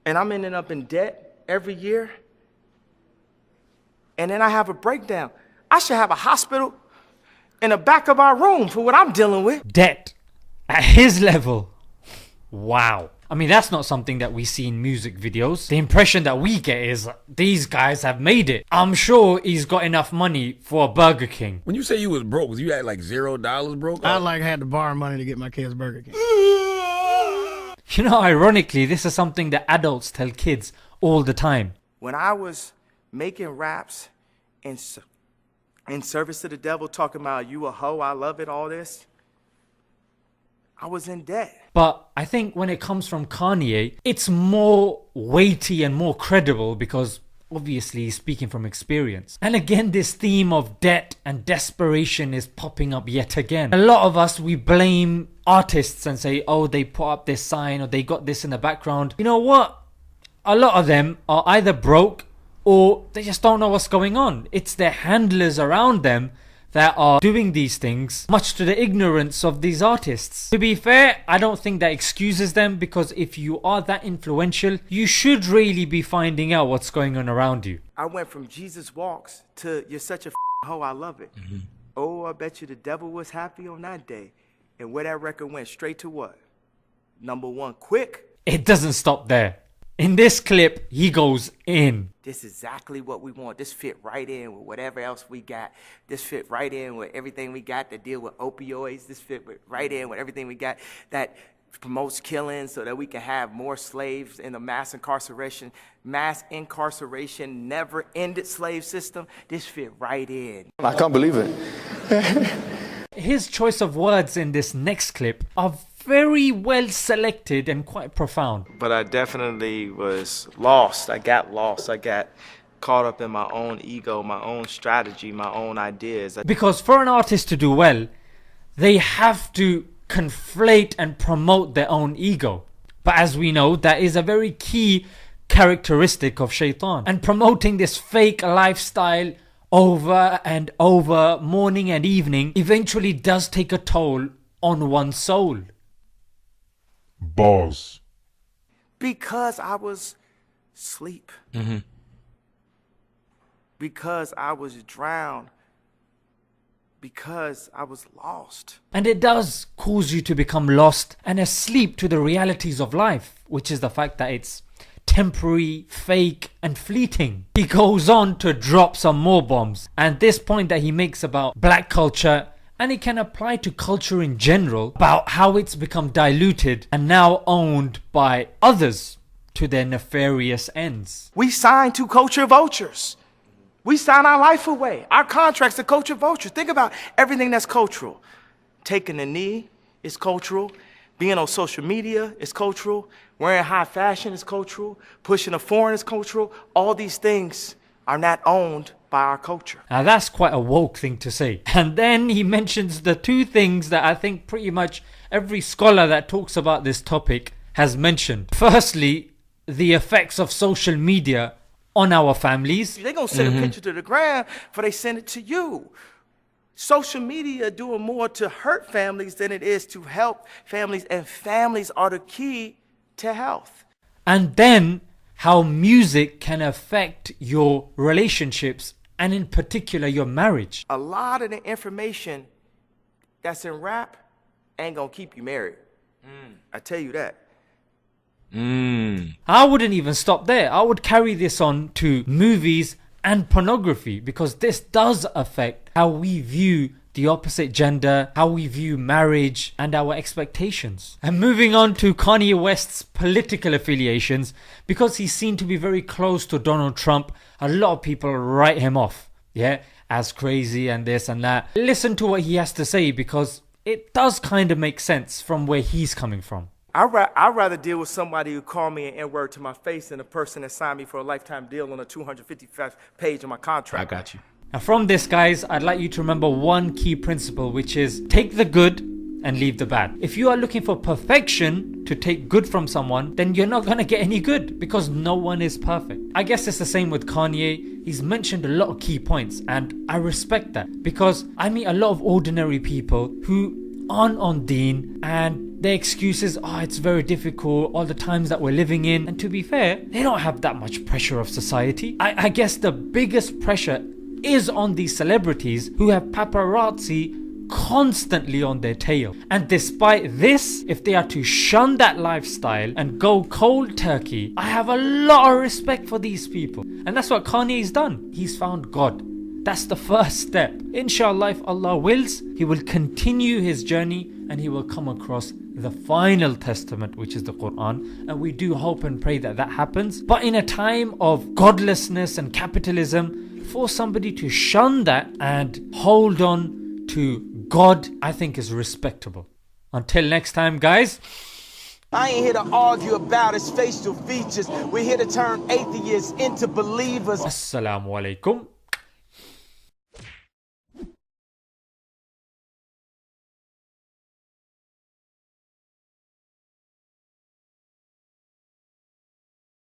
and I'm ending up in debt every year, and then I have a breakdown. I should have a hospital in the back of our room for what I'm dealing with. Debt at his level. Wow. I mean, that's not something that we see in music videos. The impression that we get is these guys have made it. I'm sure he's got enough money for a Burger King. When you say you was broke, was you at like $0 broke? I had to borrow money to get my kids Burger King. You know, ironically, this is something that adults tell kids all the time. When I was making raps in service to the devil, talking about you a hoe, I love it, all this, I was in debt. But I think when it comes from Kanye, it's more weighty and more credible because obviously he's speaking from experience. And again, this theme of debt and desperation is popping up yet again. A lot of us, we blame artists and say, oh, they put up this sign or they got this in the background. You know what? A lot of them are either broke or they just don't know what's going on. It's their handlers around them that are doing these things, much to the ignorance of these artists. To be fair, I don't think that excuses them, because if you are that influential, you should really be finding out what's going on around you. I went from Jesus Walks to You're Such a Hoe, I Love It. Mm-hmm. Oh, I bet you the devil was happy on that day. And where that record went straight to what? #1, quick. It doesn't stop there. In this clip, he goes in. This is exactly what we want. This fit right in with whatever else we got. This fit right in with everything we got to deal with opioids. This fit right in with everything we got that promotes killing so that we can have more slaves in the mass incarceration, never ended slave system. This fit right in. I can't believe it. His choice of words in this next clip are very well selected and quite profound. But I definitely was lost. I got lost. I got caught up in my own ego, my own strategy, my own ideas. Because for an artist to do well, they have to conflate and promote their own ego. But as we know, that is a very key characteristic of Shaitan. And promoting this fake lifestyle over and over, morning and evening, eventually does take a toll on one's soul. Bars. Because I was asleep. Mm-hmm. Because I was drowned. Because I was lost. And it does cause you to become lost and asleep to the realities of life, which is the fact that it's temporary, fake and fleeting. He goes on to drop some more bombs, and this point that he makes about black culture, and it can apply to culture in general, about how it's become diluted and now owned by others to their nefarious ends. We signed to culture vultures. We sign our life away. Our contracts to culture vultures. Think about everything that's cultural. Taking a knee is cultural. Being on social media is cultural. Wearing high fashion is cultural. Pushing a foreign is cultural. All these things are not owned by our culture. Now that's quite a woke thing to say. And then he mentions the two things that I think pretty much every scholar that talks about this topic has mentioned. Firstly, the effects of social media on our families. They're going to send a picture to the gram before they send it to you. Social media doing more to hurt families than it is to help families, and families are the key to health. And then how music can affect your relationships, and in particular your marriage. A lot of the information that's in rap ain't gonna keep you married. I tell you that. I wouldn't even stop there. I would carry this on to movies and pornography, because this does affect how we view the opposite gender, how we view marriage and our expectations. And moving on to Kanye West's political affiliations, because he's seen to be very close to Donald Trump, a lot of people write him off, as crazy and this and that. Listen to what he has to say, because it does kind of make sense from where he's coming from. I'd rather deal with somebody who called me an N-word to my face than a person that signed me for a lifetime deal on a 255 page of my contract. I got you. Now from this, guys, I'd like you to remember one key principle, which is take the good and leave the bad. If you are looking for perfection to take good from someone, then you're not gonna get any good, because no one is perfect. I guess it's the same with Kanye. He's mentioned a lot of key points, and I respect that, because I meet a lot of ordinary people who aren't on deen and Their excuse is, oh, it's very difficult, all the times that we're living in. And to be fair, they don't have that much pressure of society. I guess the biggest pressure is on these celebrities who have paparazzi constantly on their tail. And despite this, if they are to shun that lifestyle and go cold turkey, I have a lot of respect for these people. And that's what Kanye's done. He's found God. That's the first step. Inshallah, if Allah wills, he will continue his journey and he will come across the final testament, which is the Quran. And we do hope and pray that that happens. But in a time of godlessness and capitalism, for somebody to shun that and hold on to God, I think is respectable. Until next time, guys. I ain't here to argue about his facial features. We're here to turn atheists into believers. Assalamu alaikum